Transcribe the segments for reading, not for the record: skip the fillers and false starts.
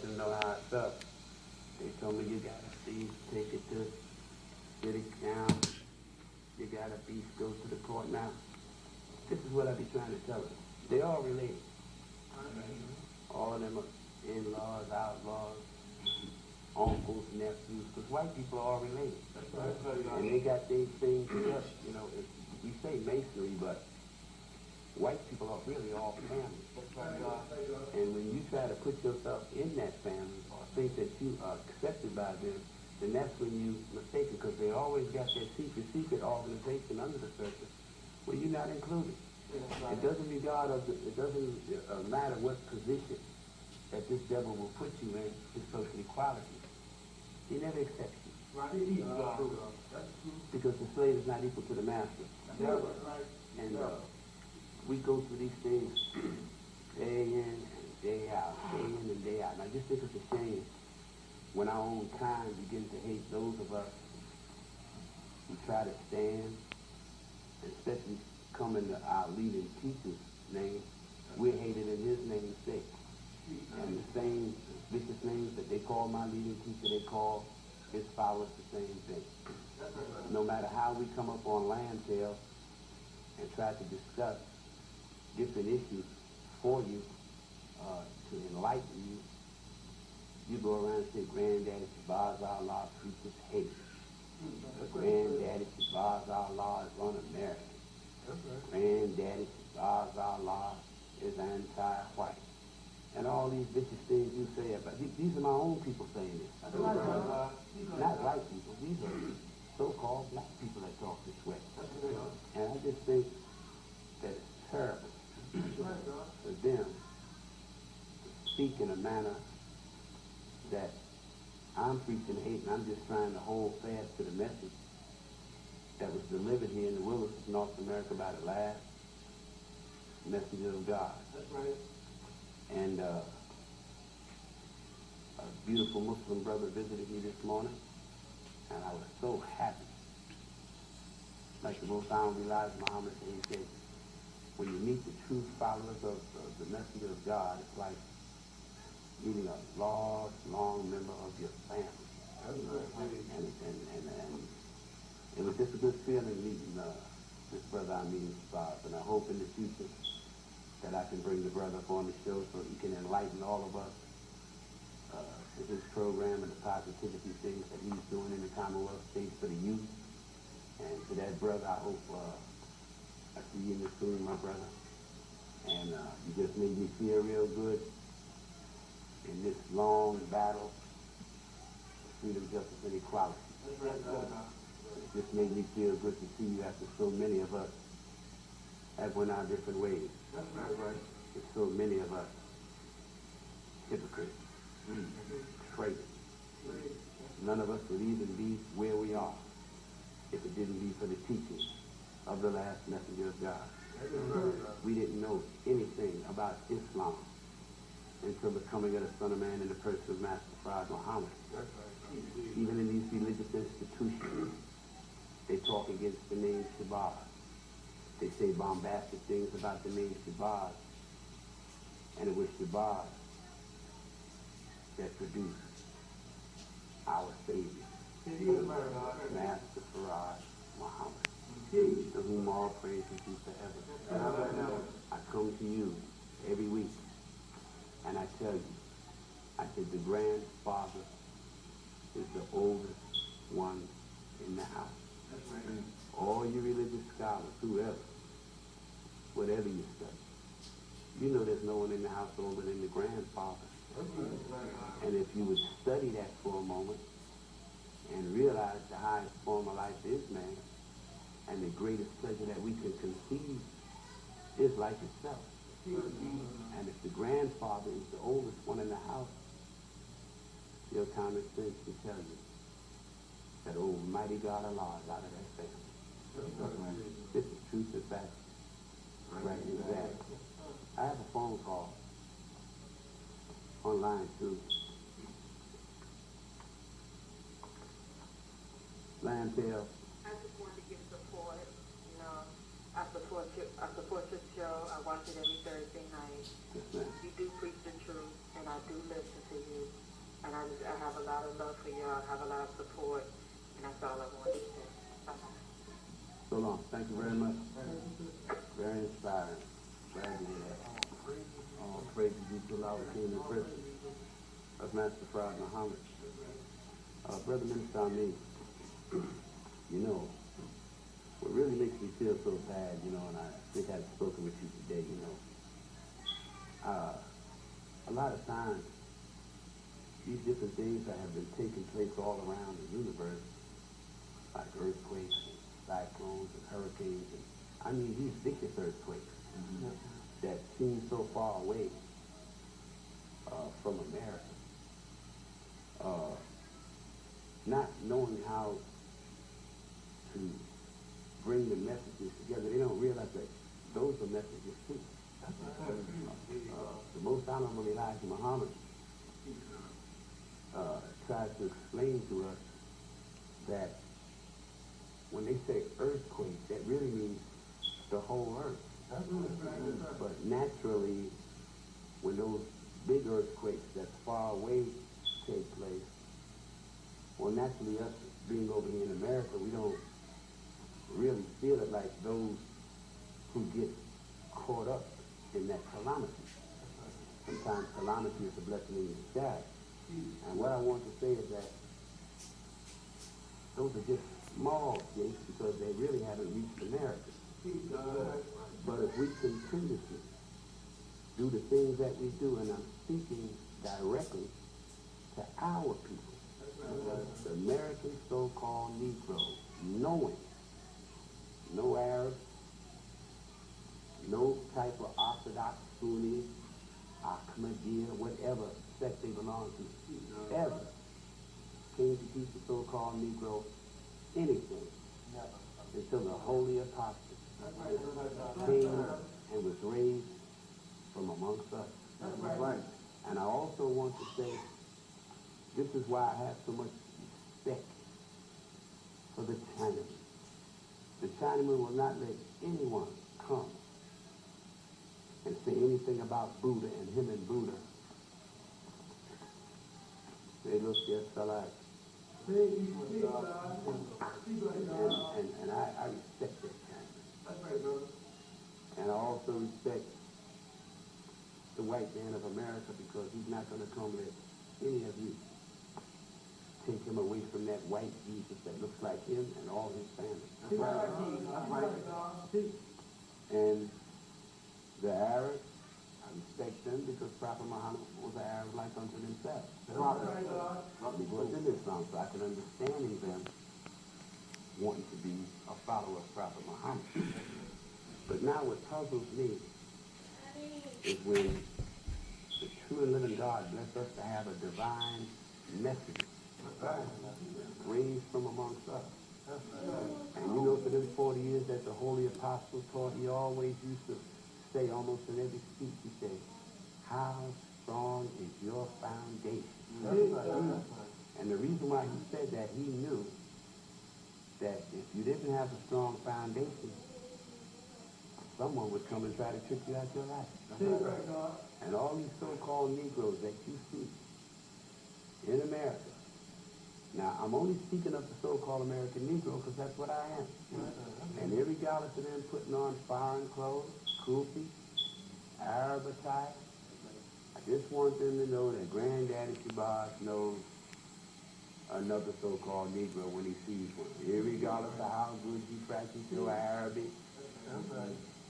them know how it's up. They told me you gotta take it to city council. You gotta go to the court now. This is what I be trying to tell them. They all related. All of them are in-laws, outlaws, uncles, nephews, because white people are all related. And they got these things together. You know, we say masonry, but white people are really all family. And when you try to put yourself in that family or think that you are accepted by them, then that's when you mistaken, because they always got that secret organization under the surface where you're not included. It doesn't regard of it doesn't matter what position that this devil will put you in, his social equality. He never accepts you. Because the slave is not equal to the master. And we go through these things day in and day out, day in and day out. And I just think it's a shame when our own kind begin to hate those of us who try to stand, and especially come into our leading teacher's name, we're hated in his name's sake. And the same vicious names that they call my leading teacher, they call his followers the same thing. No matter how we come up on Landtail and try to discuss different issues for you, to enlighten you, you go around and say, Granddaddy Shabazz Allah preaches hate. Granddaddy Shabazz Allah is un-American. Granddaddy Shabazz Allah is anti-white. And all these vicious things you say about, these are my own people saying this. Not white people. These are so-called black people that talk this way. And I just think that it's terrible for them to speak in a manner that I'm preaching hate, and I'm just trying to hold fast to the message that was delivered here in the wilderness of North America by the last messenger of God. That's right. And a beautiful Muslim brother visited me this morning, and I was so happy. Like the most honorable Elijah Muhammad said, he said, when you meet the true followers of the messenger of God, it's like meeting a lost, long member of your family. And it was just a good feeling meeting this brother I'm meeting, Shabazz. And I hope in the future that I can bring the brother up on the show so he can enlighten all of us with his program and the positivity things that he's doing in the Commonwealth States for the youth. And to that brother, I hope I see you in this room, my brother. And you just made me feel real good in this long battle for freedom, justice, and equality. It just made me feel good to see you after so many of us have went our different ways. There's so many of us hypocrites, traitors. None of us would even be where we are if it didn't be for the teachings of the last messenger of God. We didn't know anything about Islam until the coming of the Son of Man in the person of Master Prophet Muhammad. Even in these religious institutions, they talk against the name Shabazz. They say bombastic things about the name Shabazz. And it was Shabazz that produced our Savior, Master Prophet Muhammad, to whom all praise be forever. I come to you every week, and I tell you, I said the grandfather is the oldest one in the house. All you religious scholars, whoever, whatever you study, you know there's no one in the house older than the grandfather. And if you would study that for a moment and realize the highest form of life is man, and the greatest pleasure that we can conceive is life itself. And if the grandfather is the oldest one in the house, your common sense will tell you that Almighty God Allah is out of that family. This is truth and fact. Right, exactly. I have a phone call online too. Landtail. I just wanted to give support. You know, I support your show. I watch it every Thursday night. Yes, ma'am. You do preach the truth, and and I do listen to you. And I have a lot of love for y'all, I have a lot of support, and that's all I want to say. Bye-bye. So long. Thank you very much. Very inspiring. Glad to hear that. All praise be to Allah, King and Prince of Master Fard Muhammad. Brother Minister Amin, you know, what really makes me feel so bad, you know, and I think I've spoken with you today, you know, a lot of times, these different things that have been taking place all around the universe, like earthquakes and cyclones and hurricanes, and I mean these vicious earthquakes that seem so far away from America. Not knowing how to bring the messages together, they don't realize that those are messages too. The Most Honorable Elijah Muhammad tries to explain to us that when they say earthquake, that really means the whole earth. But naturally, when those big earthquakes that's far away take place, well, naturally, us being over here in America, we don't really feel it like those who get caught up in that calamity. Sometimes calamity is a blessing in disguise. And what I want to say is that those are just small gates because they really haven't reached America. But if we continuously do the things that we do, and I'm speaking directly to our people, the American so-called Negroes, knowing no Arabs, no type of Orthodox, Sunni, Ahmadiyya, whatever sect they belong to, ever came to teach the so-called Negro anything until the holy apostle came and was raised from amongst us. And I also want to say, this is why I have so much respect for the Chinaman. The Chinaman will not let anyone come and say anything about Buddha and him and Buddha. They look just alike. And I respect that Chinaman. And I also respect the white man of America because he's not going to come let any of you take him away from that white Jesus that looks like him and all his family. And the Arabs, I respect them because Prophet Muhammad was an Arab like unto themselves. He was in Islam, so I can understand them wanting to be a follower of Prophet Muhammad. But now what puzzles me is when the true and living God bless us to have a divine message raised from amongst us. And you know, for them 40 years that the holy apostle taught, he always used to say, almost in every speech, he said, how strong is your foundation? And the reason why he said that, he knew that if you didn't have a strong foundation, someone would come and try to trick you out your life. And all these so-called Negroes that you see in America, now I'm only speaking of the so-called American Negro because that's what I am. And irregardless of them putting on foreign clothes, kufi, Arab attire, I just want them to know that Granddaddy Shabazz knows another so-called Negro when he sees one. Irregardless of how good you practice your Arabic,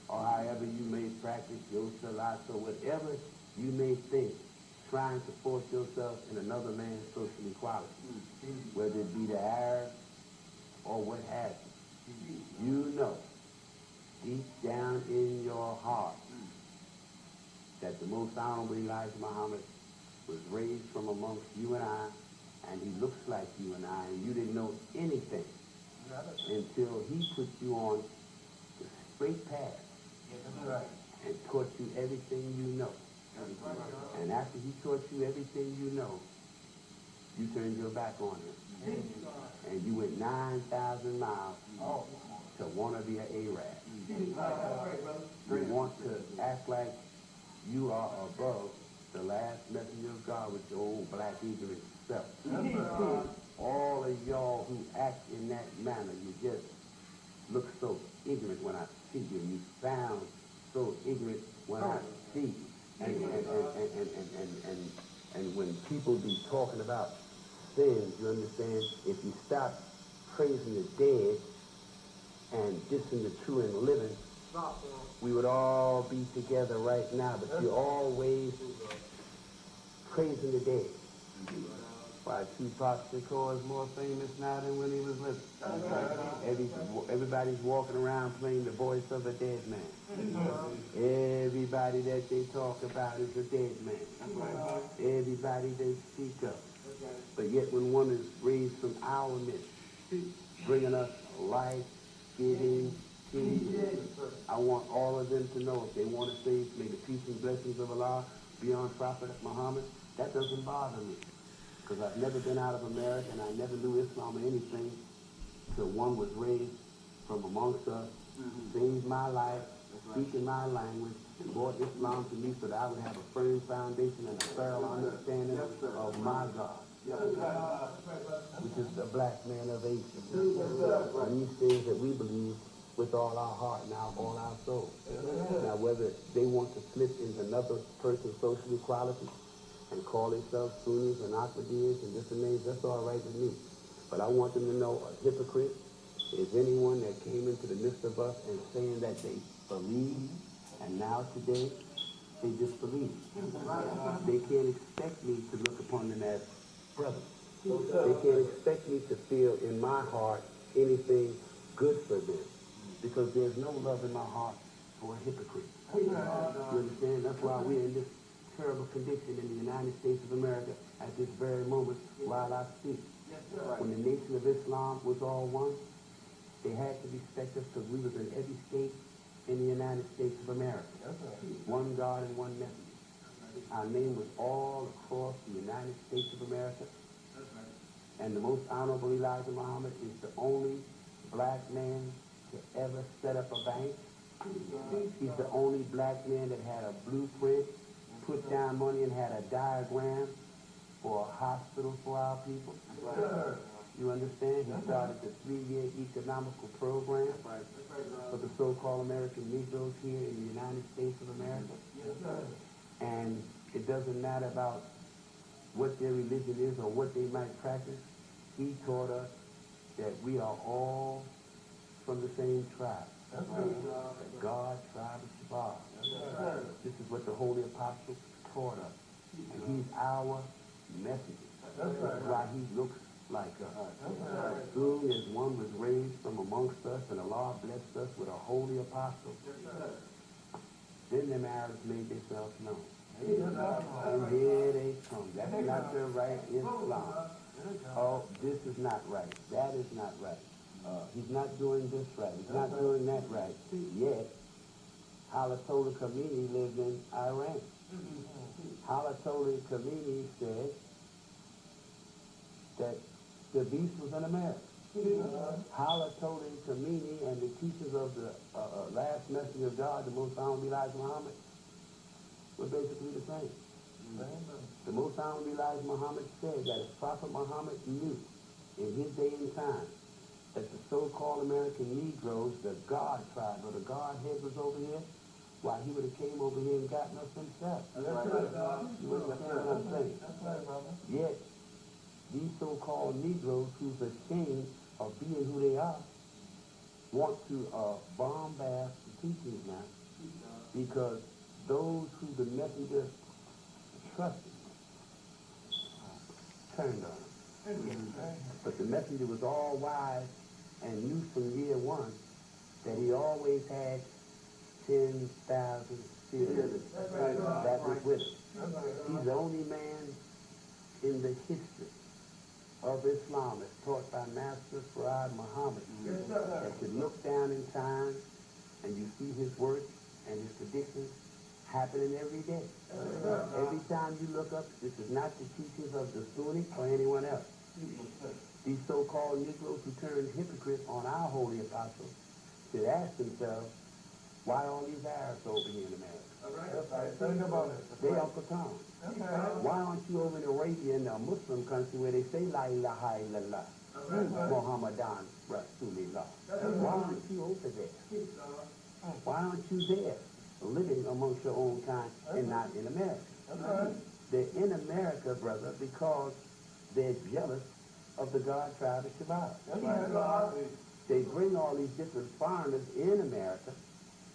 or however you may practice your salat, or whatever you may think, trying to force yourself in another man's social equality, whether it be the Arab or what have you. You know, deep down in your heart, that the Most Honorable Elijah Muhammad was raised from amongst you and I, and he looks like you and I, and you didn't know anything until he put you on the straight path and taught you everything you know. And after he taught you everything you know, you turned your back on him. And you went 9,000 miles to want to be an Arab. You want to act like you are above the last messenger of God with your old black ignorant self. All of y'all who act in that manner, you just look so ignorant when I see you. You sound so ignorant when I see you. And when people be talking about sins, you understand, if you stop praising the dead and dissing the true and living, we would all be together right now. But you're always praising the dead. Why, Tupac Shakur is more famous now than when he was living. Everybody's walking around playing the voice of a dead man. Everybody that they talk about is a dead man. Everybody they speak of. But yet when one is raised from our midst, bringing us life, giving, peace, I want all of them to know if they want to say, may the peace and blessings of Allah be on Prophet Muhammad, that doesn't bother me. Because I've never been out of America and I never knew Islam or anything till one was raised from amongst us, saved my life, speaking my language, brought Islam to me so that I would have a firm foundation and a thorough understanding of my God, which is the black man of Asia. And these things that we believe with all our heart and all our soul. Now whether they want to slip into another person's social equality and call themselves Sunnis and Ahmadiyas and different names, that's all right with me. But I want them to know a hypocrite is anyone that came into the midst of us and saying that they believe, and now today they disbelieve. They can't expect me to look upon them as brothers. They can't expect me to feel in my heart anything good for them, because there's no love in my heart for a hypocrite. You understand? That's why we're in this terrible condition in the United States of America at this very moment while I speak. When the nation of Islam was all one, they had to respect us because we was in every state in the United States of America. One God and one messenger. Our name was all across the United States of America. And the most honorable Elijah Muhammad is the only black man to ever set up a bank. He's the only black man that had a blueprint, put down money and had a diagram for a hospital for our people. You understand? He started the 3-year economical program for the so-called American Negroes here in the United States of America. And it doesn't matter about what their religion is or what they might practice. He taught us that we are all from the same tribe. The God tribe of Shabazz. This is what the Holy Apostle taught us. And he's our messenger. That's why he looks like us. Soon as one was raised from amongst us and Allah blessed us with a holy apostle, then them Arabs made themselves known. And here they come. That's not the right Islam. Oh, this is not right. That is not right. He's not doing this right. He's not doing that right. Yet, Ayatollah Khomeini lived in Iran. Ayatollah Khomeini said that the beast was in America. Ayatollah Khomeini and the teachers of the last messenger of God, the Most Honorable Elijah Muhammad, were basically the same. The Most Honorable Elijah Muhammad said that if Prophet Muhammad knew in his day and time that the so-called American Negroes, the God tribe or the Godhead was over here, why, he would have came over here and gotten us himself. You understand what I'm saying? Yet, these so-called Negroes who's ashamed of being who they are want to bombast the teachings now, because those who the messenger trusted turned on him. But the messenger was all wise and knew from year one that he always had 10,000 students that was with him. He's the only man in the history of Islam as taught by Master Farad Muhammad that could look down in time and you see his work and his predictions happening every day. Every time you look up, this is not the teachings of the Sunni or anyone else. These so-called Negroes who turned hypocrites on our holy apostles should ask themselves, why all these Arabs over here in America? Think about it. They Uncle Tom. Why aren't you over in Arabia in a Muslim country where they say La ilaha illallah, Muhammadan Rasulullah? Why aren't you over there? Why aren't you there, living amongst your own kind and not in America? They're in America, brother, because they're jealous of the God tribe of Shabazz. They bring all these different foreigners in America,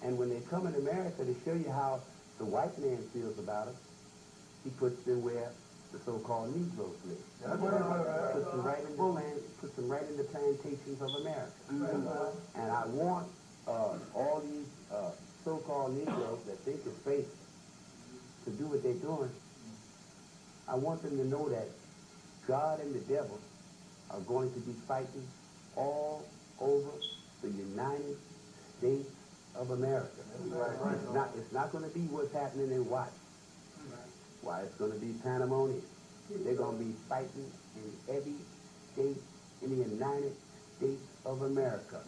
and when they come in America to show you how the white man feels about us, he puts them where the so-called Negroes live. Puts them right in the plantations of America. And I want all these so-called Negroes that think it's fake to do what they're doing. I want them to know that God and the devil are going to be fighting all over the United States of America. It's not going to be what's happening in Watts. Why, it's going to be pandemonium. They're going to be fighting in every state in the United States of America.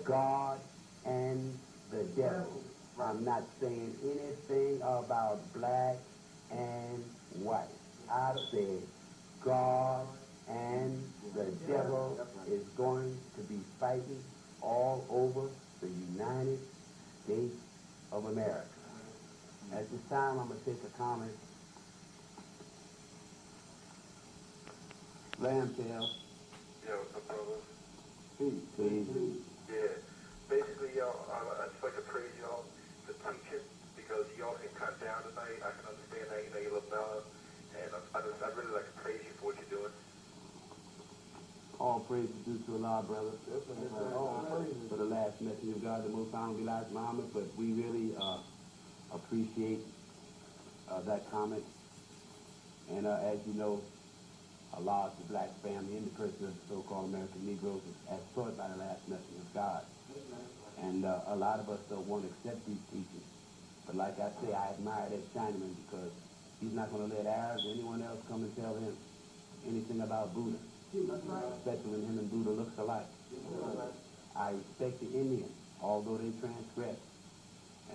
God and the devil. I'm not saying anything about black and white. I said God and the devil is going to be fighting all over the United States of America. At this time, I'm going to take a comment. LAMBS. Yeah, what's up, brother? Please. Yeah. Basically, y'all, I just like to praise y'all for teaching because y'all can cut down tonight. I can understand that, you look mellow. And I'd really like to praise you for what you're doing. All praise is due to Allah, brother. For the last message of God, the most honorable Elijah Muhammad. But we really appreciate that comment. And as you know, Allah is the black family in the person of the so-called American Negroes as taught by the last message of God. And a lot of us don't want to accept these teachings. But like I say, I admire that Chinaman because he's not going to let Arabs or anyone else come and tell him anything about Buddha. Especially when him and Buddha looks alike. I respect the Indian, although they transgress.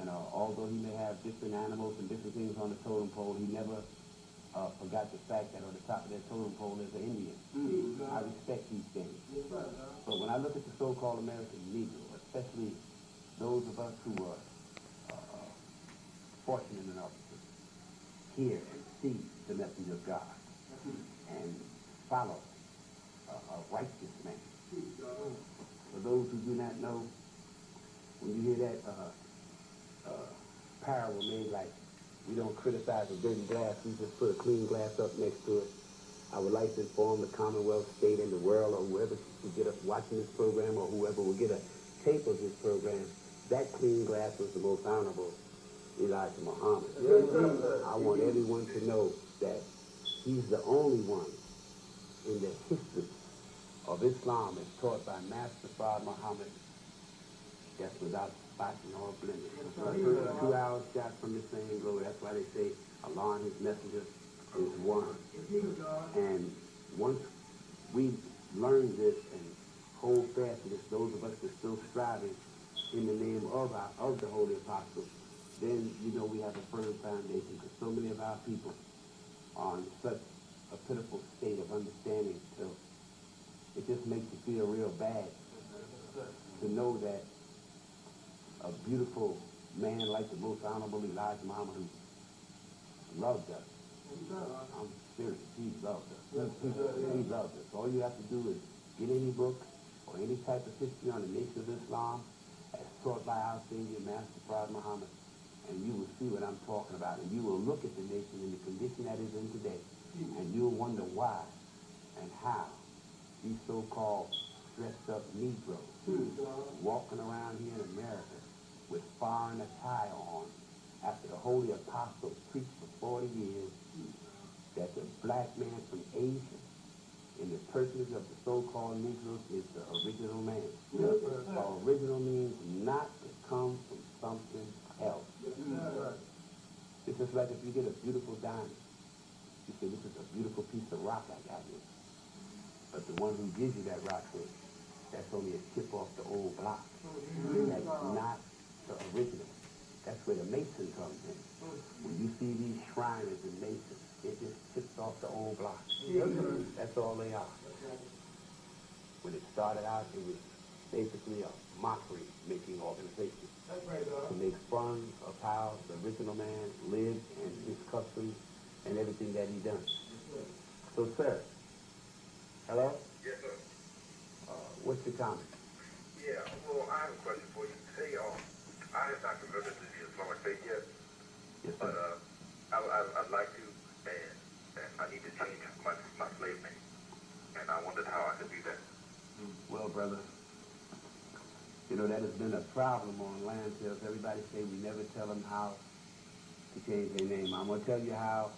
And although he may have different animals and different things on the totem pole, he never forgot the fact that on the top of that totem pole is an Indian. I respect these things. But when I look at the so-called American Negro, especially those of us who are fortunate enough to hear and see the message of God and follow a righteous man. For those who do not know, when you hear that parable made like, we don't criticize a dirty glass, we just put a clean glass up next to it. I would like to inform the Commonwealth, state, and the world, or whoever will get us watching this program, or whoever will get a tape of this program, that clean glass was the most honorable Elijah Muhammad. I want everyone to know that he's the only one in the history of Islam as taught by Master Fard Muhammad that's without spot nor blemish. 2 hours shot from the same glory. That's why they say Allah and his messenger is one. And once we learn this and hold fast to this, those of us that are still striving in the name of the Holy Apostle, then we have a firm foundation, because so many of our people are in such a pitiful state of understanding till it just makes you feel real bad to know that a beautiful man like the most honorable Elijah Muhammad, who loved us. I'm serious, he loved us. He loved us. All you have to do is get any book or any type of history on the nation of Islam as taught by our Savior, Master Fard Muhammad, and you will see what I'm talking about. And you will look at the nation in the condition that is in today, and you'll wonder why and how these so-called dressed-up Negroes walking around here in America with foreign attire on after the Holy Apostle preached for 40 years that the black man from Asia in the personage of the so-called Negroes is the original man. Original means not to come from something else. It's just like if you get a beautiful diamond, you say, this is a beautiful piece of rock I got here. But the one who gives you that rock says, that's only a chip off the old block. That's not the original. That's where the Mason comes in. When you see these Shriners and Masons, it just tips off the old block. That's all they are. When it started out, it was basically a mockery-making organization to make fun of how the original man lived and his customs and everything that he done. So, sir, hello? Yes, sir. What's your comment? Yeah, well, I have a question for you. Say, I have not converted to the Islamic faith yet, Yes, but sir. I'd like to, and I need to change my slave name, and I wondered how I could do that. Well, brother, you know, that has been a problem on land sales. Everybody say we never tell them how to change their name. I'm going to tell you how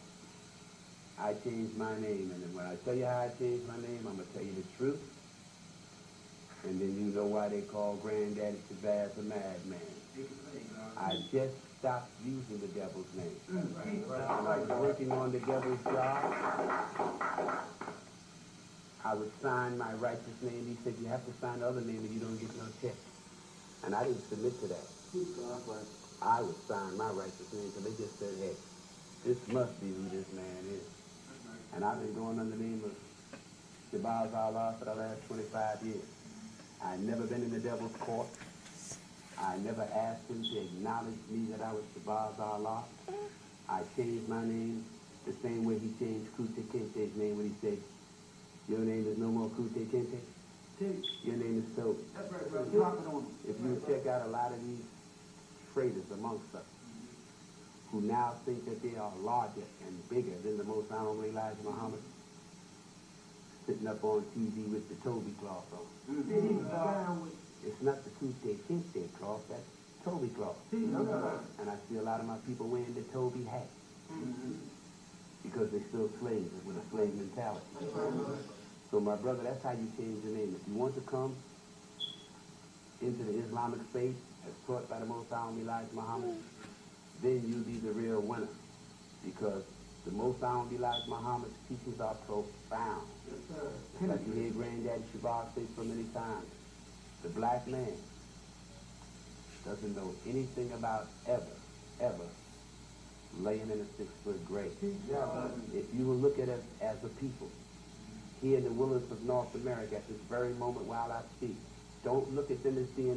I changed my name. And then when I tell you how I changed my name, I'm going to tell you the truth. And then you know why they call Granddaddy Shabazz a madman. I just stopped using the devil's name. When I was working on the devil's job, I would sign my righteous name. He said, you have to sign the other name or you don't get no check. And I didn't submit to that. I would sign my righteous name, so they just said, hey, this must be who this man is. And I've been going under the name of Shabazz Allah for the last 25 years. I've never been in the devil's court. I never asked him to acknowledge me that I was Shabazz Allah. I changed my name the same way he changed Kute Kente's name when he said, your name is no more Kute Kente. Your name is Toby. If you check out a lot of these traders amongst us who now think that they are larger and bigger than the most honorable Elijah Muhammad, sitting up on TV with the Toby cloth on. It's not the Kute Kente cloth, that's Toby cloth. And I see a lot of my people wearing the Toby hat because they're still slaves with a slave mentality. So my brother, that's how you change your name. If you want to come into the Islamic faith as taught by the Most Honorable Elijah Muhammad, then you'll be the real winner. Because the Most Honorable Elijah Muhammad's teachings are profound. Like you hear Granddaddy Shabazz say so many times, the black man doesn't know anything about ever laying in a 6-foot grave. If you will look at us as a people, here in the wilderness of North America at this very moment while I speak, don't look at them as being